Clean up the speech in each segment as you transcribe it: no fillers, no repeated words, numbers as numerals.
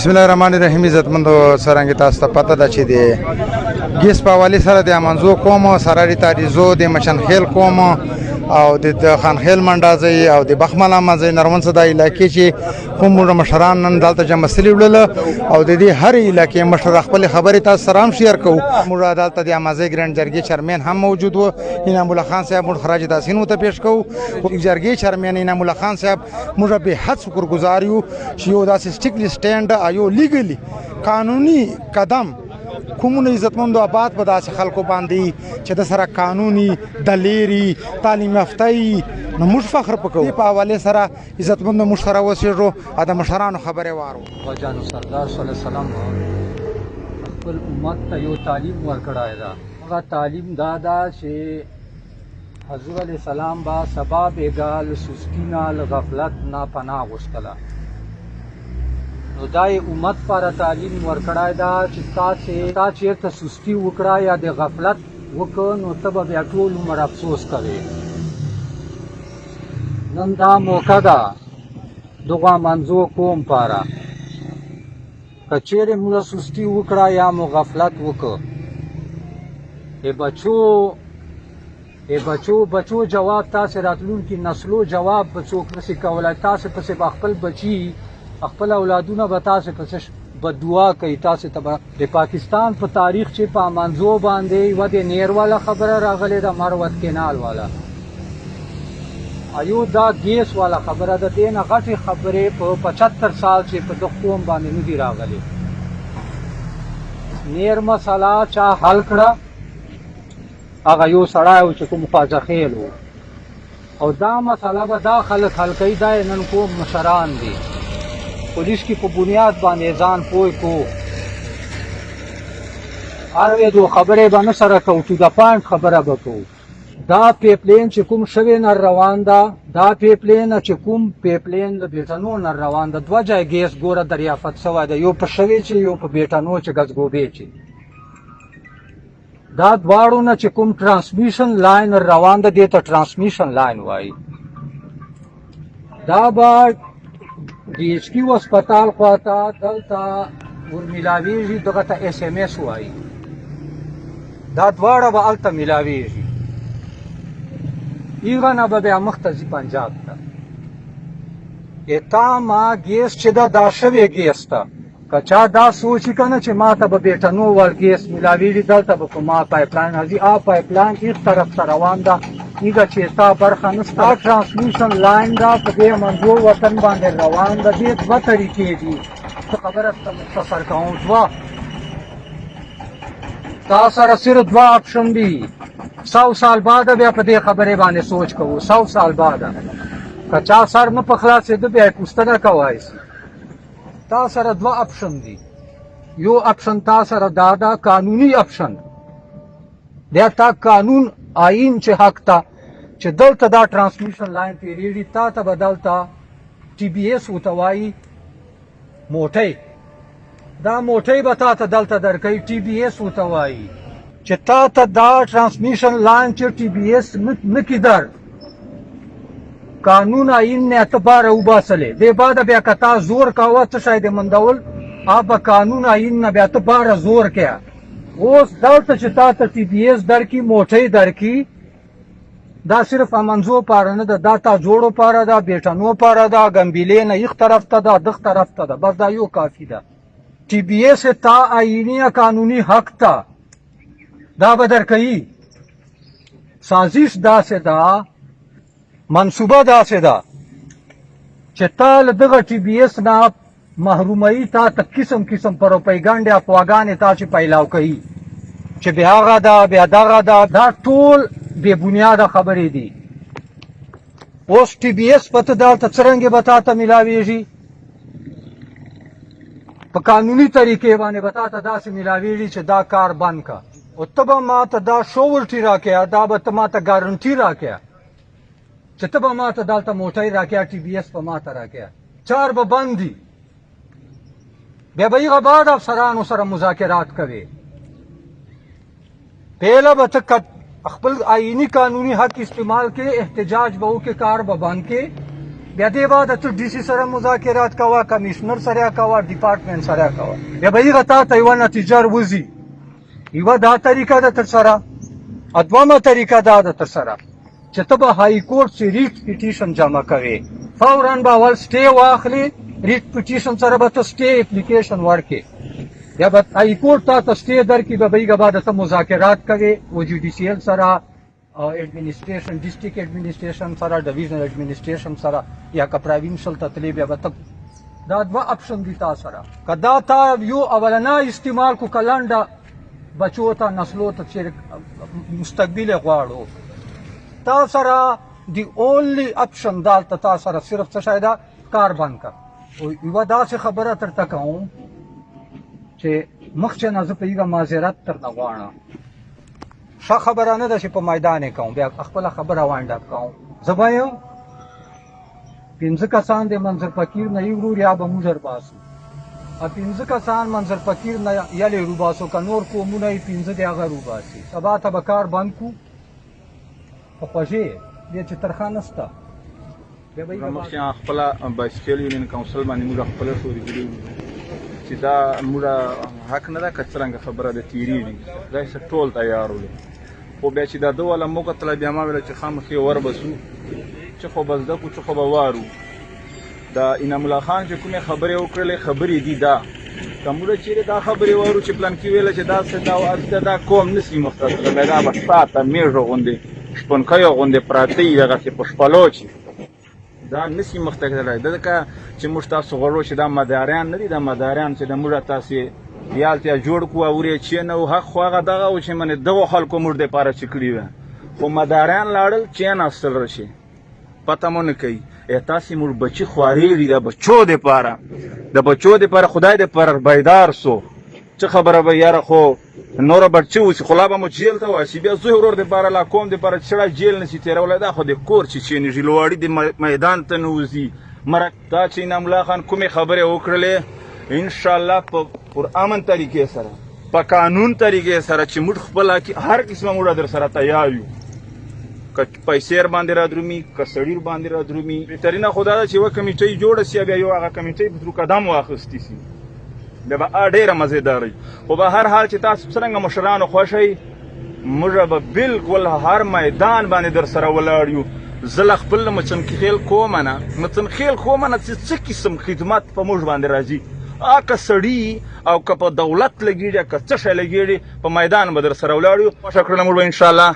بسم الله الرحمن الرحیم. عزتمندو سرانګي تاسو ته پته ده چې د ګیس په حوالې سره د امنځو کوم سراري تاریزو د مشن خیل کوم او د خان خیل منډازي او د بخمله مزي نرمن صدا علاقې چې کوم مشران نن دلته جمع سلی وړل او د دې هر علاقې مشر خپل خبرې تاسو سره هم شیر کوو. موږ دلته د امازي ګرند جرګې چیرمن هم موجود وو. انعام الله خان صاحب موږ خراج تحسین ته پیش کوو. جرګې چیرمن انعام الله خان صاحب موږ به حد شکرګزار یو چې یو داسې سټیکلی سټاند ایو لیګلی قانوني قدم کومونه عزتمندو آباد په داسې خلکو باندې چې د سره قانوني دلیری تعلیم یافته‌ای نو موږ فخر وکړو. په حواله سره عزتمندو موږ سره وسیږو د مشرانو خبره وارو. وجانو سردار صلی الله علیه وسلم خپل امت ته یو تعلیم ورکړای دا. هغه تعلیم دا ده چې حضور علیه السلام با سبب اګال سستینا غفلت نه پناه غوښتله. نو دای امت پر تعلیم ورکړای دا چې تا چېرته سستی وکړه یا د غفلت وکړه نو ته به بیا ټول عمر افسوس کوې. نن دا موقع ده دغه منځو کوم پاره که چیرې موږ سستی وکړه یا مو غفلت وکړه بچو جواب تاسې راتلونکي نسلو جواب به څوک نسي کولی. تاسې پسې به خپل بچي خپل اولادونه به تاسې پسې بددعا کوي. تاسې ته به د پاکستان په تاریخ چې په منځو باندې یوه د نیر والا خبره راغلې ده مروت کینال والا ایو دا ګیس والا خبره ده. دې نه غټې خبرې په 75 سال چې په دغه قوم باندې نه دي راغلې. نیر مسله چا حل کړه هغه یو سړی و چې کوم خواجه خیل و او دا مسله به دا خلک حل کوي. دا نن کوم مشران دي پولیس کی په بنیاد باندې ځان پوه کو هر دو خبرې باندې سره کو ټو د پاینټ خبره وکړو. دا پیپلین چې کوم شوی نه روان ده دا پیپلین چې کوم پیپلین د بیټانو نه روان ده دوه ځای ګیس ګوره دریافت شوی ده. یو په شوی چې یو په بیټانو چې غزګوبې چې دا دواړو نه چې کوم ترانسمیشن لاین روان ده دې ته ترانسمیشن لاین وایي. دا به D H Q अस्पताल خواته دلته ورمیلاویږي دغه ته اس ام اس وایي. دا دواړه به هلته میلاویږي. هغه نه به بیا مخته ځي پنجاب ته. تا ما ګیس چې دا شوی ګیس ته که چا دا سوچي که نه چې ما ته به بیټنو ور ګیس میلاویږي دلته به په ما پایپلاین راځي. پایپلاین هیڅ طرف ته روان ده ایګه چې ستا برخه نشته. ترانسمیشن لاین دا په دې منځو وطن باندې روان ده. دې دوه طریقې دي څه خبره مختصر کوم. دوه تا سره صرف دوه آپشن دي. 100 سال بعد بیا په دې خبرې باندې سوچ کوو. 100 سال بعد که چا سر نه په خلاصېده بیا یې پوښتنه کولی شي. تا سره دوه آپشن دي. یو آپشن تا سره دا ده قانوني آپشن بیا تا قانون آئین چې حق ته چې دلته دا ترانسمیشن لاین تېرېږي تا ته به دلته ټي بي ایس ورته وایي موټۍ. دا موټۍ به تا ته دلته درکوي ټي بي ایس ورته وایي چې تا ته دا ترانسمیشن لاین چې ټي بي ایس نه کي در قانون آئین نه ته باره وباسلې. دې بعده بیا که تا زور کوه څه شی د مندول به قانون آئین نه بیا ته باره زور کیه. اوس دلته چې تا ته ټي بي ایس درکړي موټۍ درکړي دا صرف امنځو پاره نه ده. دا تا جوړو پاره ده بیټنو پاره ده ګمبیلې نه یخ طرف ته ده دغ طرف ته ده. بس دا یو کافي ده. ټي بي ایس تا آئینی یا قانوني حق ته دا به درکوي. سازش داسې ده منصوبه داسې ده چې تا له دغه ټي بي ایس نه محروموي. تا ته قسم قسم پروپیګنډې افواګانې تا چې پیلاو کوي چې بیا هغه ده بیا دغه ده. دا ټول بې بنیاده خبرې دي. اوس ټي بي ایس پته دلته څرنګې به تا ته میلاویږي په قانوني طریقې باندې به تا ته داسې میلاویږي چې دا کار بند که او ته به ما ته دا شورټي راکړه. دا به ته ما ته ګارنټي راکړه چې ته به ما ته دلته موټۍ راکړه ټي بي ایس به ما ته راکړه. چار به بند دي. بیا به هغه بعد افسرانو سره مذاکرات کوي. پهله به ته خپل آئینی قانوني حق استعمال کې احتجاج به وکړې کار به بند کې بیا دې بعد ته ډي سي سره مذاکرات کوه، کمیشنر سره کوه، ډپارټمنټ سره کوه، بیا به هغه تا ته یوه نتیجه وځي. یوه دا طریقه ده تر سره. دویمه طریقه دا ده تر سره چې ته به های کورټ چې ریټ پیټیشن جمع کوې، فوراً به اول سټې واخلې، ریټ پیټیشن سره به ته سټې اپلیکیشن ورکې، یا به های کورټ تا ته سټې درکړي، به هغه بعد ته مذاکرات کوې و جوډیشیل سره، ایڈمنسټریشن، ډسټریکټ ایڈمنسټریشن سره، ډویژنل ایڈمنسټریشن سره، یا که پروینشل ته تلې بیا به ته دا دوه اپشن دي تا سره. که دا تا یو اولنا استعمال کو که لنډه بچو ته نسلو ته چې مستقبل یې غواړو، تا سره دی اونلی اپشن دالته تا سره صرف څه شی ده، کار بند کړه. یوه داسې خبره درته کوم چې مخکې نه زه په هغه معذرت درنه غواړم. ښه خبره نه ده چې په میدان یې کوم، بیا خپله خبره وایند اپ کوم. زه به یم 5 کسان د منظر فقیر نه یو ورور یا به موږ رباسو، 5 کسان منظر فقیر نه یلې روباسو، که نور قومونه یې 5 د هغه روباسي. سبا ته به کار بند کړو په خوږې بیا چې ترخه نشته. مخکې خپله بایسکل یونین کونسل باندې موږ خپله شوري کړي وو چې دا موږ حق نه ده که څرنګه خبره د تېرېږي، دا یې ټول تیار ولو. خو بیا چې دا ده والا موږ کتله بیا ما ویله چې خامخې وربسو، چې خو به زده کړو چې خو به وارو. دا انعام الله خان چې کومې خبرې وکړلې خبرې دي دا، که موږ چېرې دا خبرې وارو چې پلانکي ویله چې دا څه دا قوم نسي مخته تللی، دا به شاته میږو غوندې شپونکیو غوندې پراته وي دغسې په شپلو چې دا نسي مخته تللی. ځکه چې موږ تاسو غواړو چې دا مداریان نه دي، دا مداریان چې د موږ تاسې یالتیا جوړ کړو او ورې چین او حق خو هغه دغه و چې منې دغو خلکو موږ دپاره چې کړي وه، خو مداریان لاړل چیناستل راشي، پته مو نه کوي. تاسې موږ بچي خوارېږي د بچو دپاره، د بچو دپاره خدای دپاره بیدار سو. څه خبره به یاره خو نوره به څه وسي، خو لا به مو جیل ته واسي. بیا زوی ورور دپاره لا قوم دپاره چړه جیل نسي تېرولی، دا خو د کور چې چینېږي، لوړي د میدان ته نه وځي. مرک دا چې انعام الله خان کومې خبرې وکړلې، انشاءالله په پرامن طریقې سره، په قانون طریقې سره چې موږ خپله هر قسمه موږ در سره تیار یو، که پیسې باندې را درومي، که سړي باندې را درومي. بهترینه خو دا ده چې یوه کمیټۍ جوړه سي، بیا یو هغه کمیټۍ په ترو قدم واخیستې سي، بیا به ډېره مزېدار وي. خو به هر حال چې تاسو څرنګه مشرانو خوښ یئ، موږ به بالکل هر میدان باندې در سره ولاړ یو. زه له خپل مچنخېل کومه نه، مچنخېل کومه نه چې څه قسم خدمت په موږ باندې راځي، که سړي او که په دولت لګېږي، که څه شی لګېږي، په میدان به در سره ولاړ یو. خوښه کړله موږ به انشاءالله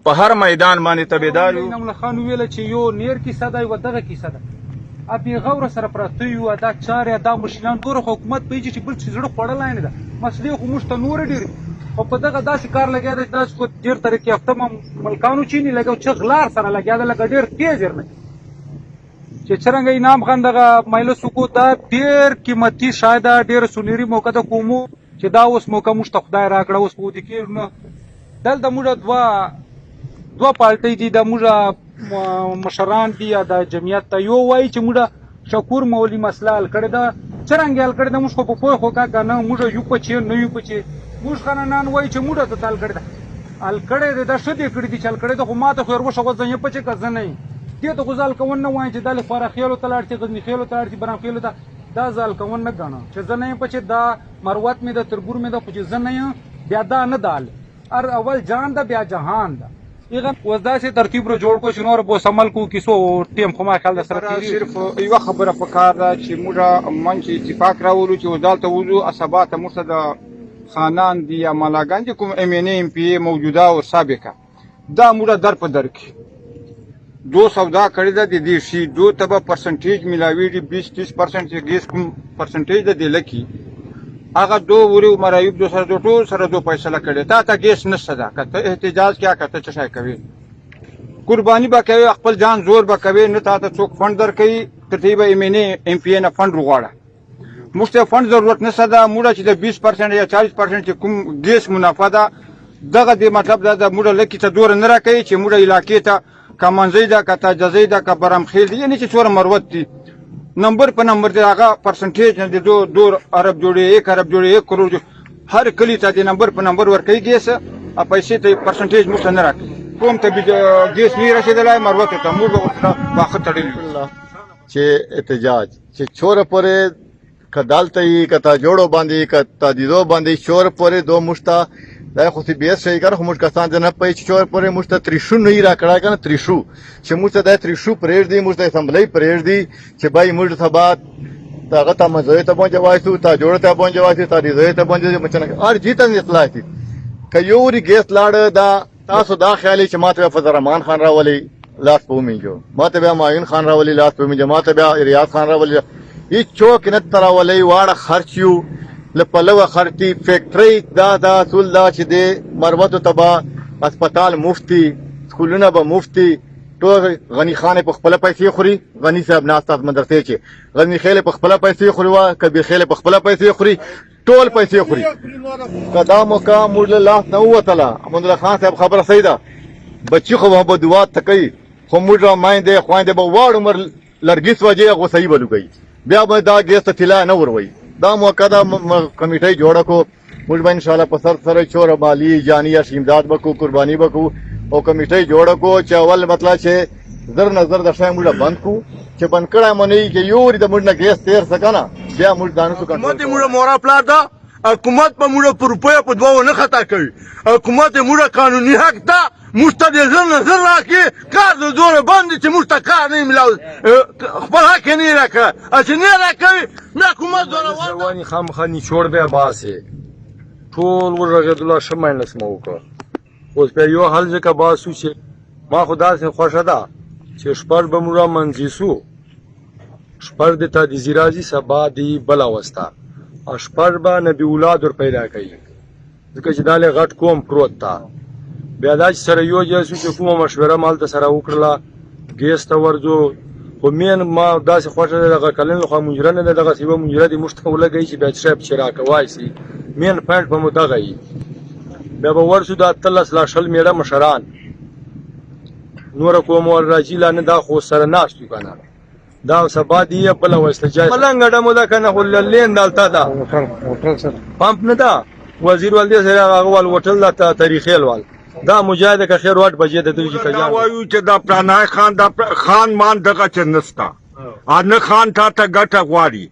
په هر میدان باندې تابعدار یو. انعام الله خان ویله چې یو نیر کیسه ده، یوه دغه کیسه ده، بې غوره سره پراته یو، دا چارې دا مشران نور خو حکومت پوهېږي چې بل چې زړه خوړلی نه ده، مسلې خو موږ ته نورې ډېرې، خو په دغه داسې کار لګیا دی داسې خو ډېر ترقي یافته ملکانو چیني لګیا چې غلار سره لګیا ده، لکه ډېر تېز نه چې څرنګه انعام خان دغه مجلس وکړو، دا ډېر قیمتي شاید ډېر سونیري موقع ده کومو چې دا اوس موقع موږ ته خدای راکړه، اوس په ودې کېږو نه. دلته موږ دوه پالټۍ دي، د موږ مشران دي یا د جمعیت ته. یو وایي چې موږ شکور مولي مسله حل کړې ده، څرنګه حل کړې ده موږ خو په پوه خو که نه موږ یو پچې نه یو پچې. موږ خانان وایي چې موږ ته حل کړې ده، حل کړې ده دا ښه دې کړې دي چې حل کړې ده، خو ما ته خو یې وښه زه یې پچې که زه نه یم دې ته خو زه حل کوون نه وایم چې دا لپاره خیلو ته لاړ شي، غزني خیلو ته لاړ شي، برام خیلو ته، دا زه حل کوون نه ګڼم چې زه نه یم پچې، دا مروت مې ده، تربور مې ده، خو چې زه نه یم بیا دا نه ده حل. هر اول جان ده بیا جهان ده. اوس داسې ترتیب را جوړ کړو چې نور به اوس عمل کوو کیسو ټیم خو ما خیال د سره صرف یوه خبره پکار ده چې موږ منځ اتفاق راولو چې اوس دلته وځو، سبا ته موږ ته د خانان دي یا ملاګان دي کوم ام ان ام پی موجوده او سابقه، دا موږ در په در کې دو سودا کړې ده، د دې شي دو ته به پرسنټیج ملاویږي، 20-30% چې ګیس کوم پرسنټیج ده د لکي هغه دو وری مرایب دو سره دو ټول سره دو فیصله کړي. تا ته ګیس نشته ده، که ته احتجاج کیا که ته څه شی کوي، قرباني به کوي، خپل جان زور به کوي، نه تا ته څوک فنډ درکوي، که ته به ام پی نه فنډ وغواړه. موږ ته فنډ ضرورت نشته ده. موږ چې د 20% یا 40% چې کوم ګیس منافع ده دغه د مطلب دا د موږ لکې ته دوره نه راکوي چې موږ علاقې ته که منځۍ ده که تاجزۍ ده که برمخیل دي، یعنې چې څومره مروت دي نمبر په نمبر دی، هغه پرسنټیج نه د دو ارب جوړې 1 ارب جوړې 1 کروڑ هر کلي ته د نمبر په نمبر ورکوي ګیس، پیسې ته پرسنټیج موږ ته نه راکوي. قوم ته ګیس نه رسېدلی، مروت ته موږ به ورسره واښه تړلي. چې احتجاج چې چور پورې کدالته یې کتا جوړو باندې کتا دیدو باندې چور پورې دو مشتا دا خو سی بیس شي کار خو موږ کسان نه پي چې چور پورې مشتا تریشو نه را کړه کنه تریشو چې موږ ته د تریشو پرېږ دی موږ ته اسمبلی پرېږ دی چې بای موږ سبات تا ته مزه ته باندې وایسو تا جوړ ته باندې وایسو تا دې ته باندې مچنه ار جیته اطلاع دي کيوري ګیس لاړ دا تاسو دا خیالي چې ماته فضل الرحمن خان راولي لاس پومینجو ماته بیا معین خان راولي لاس پومینجو ماته بیا ریاض خان راولي هیڅ چوک نه تراولي واړه خرچیو لپلوه خرچي فیکټري دا ټول دا چې د مروت تبا هسپتال مفتی سکولونه به مفتی ټول غنی خان په خپل پیسې خوري غنی صاحب ناستاس مدرسې چې غنی خېل په خپل پیسې خوري وا کبي خېل په خپل پیسې خوري ټول پیسې خوري قدم کا موږ الله نه وتلا محمد الله خان صاحب خبره صحیح ده بچی خو به دعا تکي خو موږ ماینده خوينده به واړ عمر لرګیس وجه غو صحیح بلوګي بیا به دا ګیس ته تلا نه وروي دا موقعه کمیټه جوړه کو موږ به ان شاء الله په سر سره چور مالی جانیه شیمداد بکو قرباني بکو او کمیټه جوړه کو چې اول مطلب چې زر نظر د شای موږ بند کو چې بند کړه مونږ کې یو د موږ نه ګیس تیر سکنه بیا موږ دانو څخه حکومت موږ مورا پلا دا حکومت په موږ پر روپیا په دوه نه خطا کوي حکومت موږ قانوني حق دا مستد زر نظر راکې کار د زور باندې چې موږ ته کار نه ملاو خپل حق نه راکړه چې نه راکوي نه حکومت زور وانی خامخانی چور به باسه ټول ورغه الله شمال نسمو کو اوس په یو حل ځکه باسو چې ما خدا سه خوښه ده چې شپږ به مورا منځیسو شپږ د تا دي زیرازي سبا دی بلا وستا شپږ به نبی اولاد ور پیدا کوي ځکه چې داله غټ کوم پروت تا بیا دا سره یو جاسو چې کومه مشوره مال ته سره وکړه ګیس ته ورځو خو مين ما داسې خوښه ده دغه کلن خو مجره نه دغه سیمه مجره دي مشته ولګي چې بیا شپ شراکه وایسي مين پټ په مدغه بیا به ورسو د اتلس لا شل میړه مشران نور کوم ور راځي لانه دا خو سره ناشتو کنه دا سبا دی په لوسته جای ملنګ ډمو دا کنه وللین دالتا دا پمپ نه دا وزیر ولدي سره هغه ول وټل دا تاریخي وال دا مجاهد که خیر واټ بجې د دوی کجا وایو چې دا پرانای خان دا خان مان دغه چې نستا ان خان ته ګټه غواړي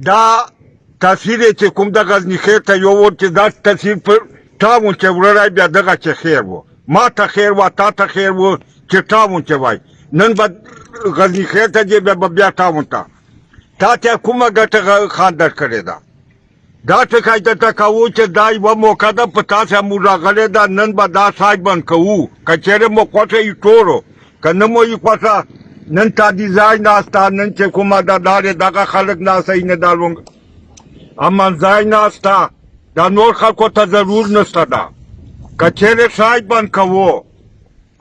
دا تفسیر چې کوم د غزنی خیر ته یو ور چې دا تفسیر پر تاون چې ورای بیا دغه چې خیر وو ما ته خیر وا تا ته خیر وو چې تاون چې وای نن به غزنی خیر ته چې بیا تاون تا ته کومه ګټه خان در کړی دا دا ټکای ته تکاو چې دا یو موقع ده په تاسو موږ راغلی دا نن به دا ساج بند کوو کچېره مو کوټه یې ټورو کنه مو یې کوټه نن تا ډیزاین ناستا نن چې کومه دا دارې دغه خلک ناسای نه دالونګ امان ځای ناستا دا نور خلکو ته ضرور نسته ده کچېره ساج بند کوو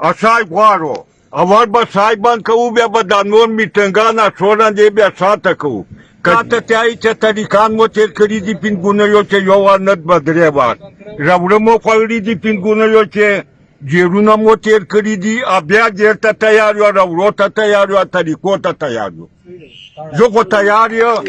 اسای غواړو اول به ساج بند کوو بیا به دا نور میټنګانه ټوله دې بیا ساته کوو کاته تیای چې طریقان مو تیر کړی دي پینګونه یو چې یو ورنت بدرې بار راوړم مو خوړی دي پینګونه یو چې جیرونه مو تیر کړی دي بیا دې ته تیار یو راوړو ته تیار یو طریقو ته تیار یو زه خو تیار یم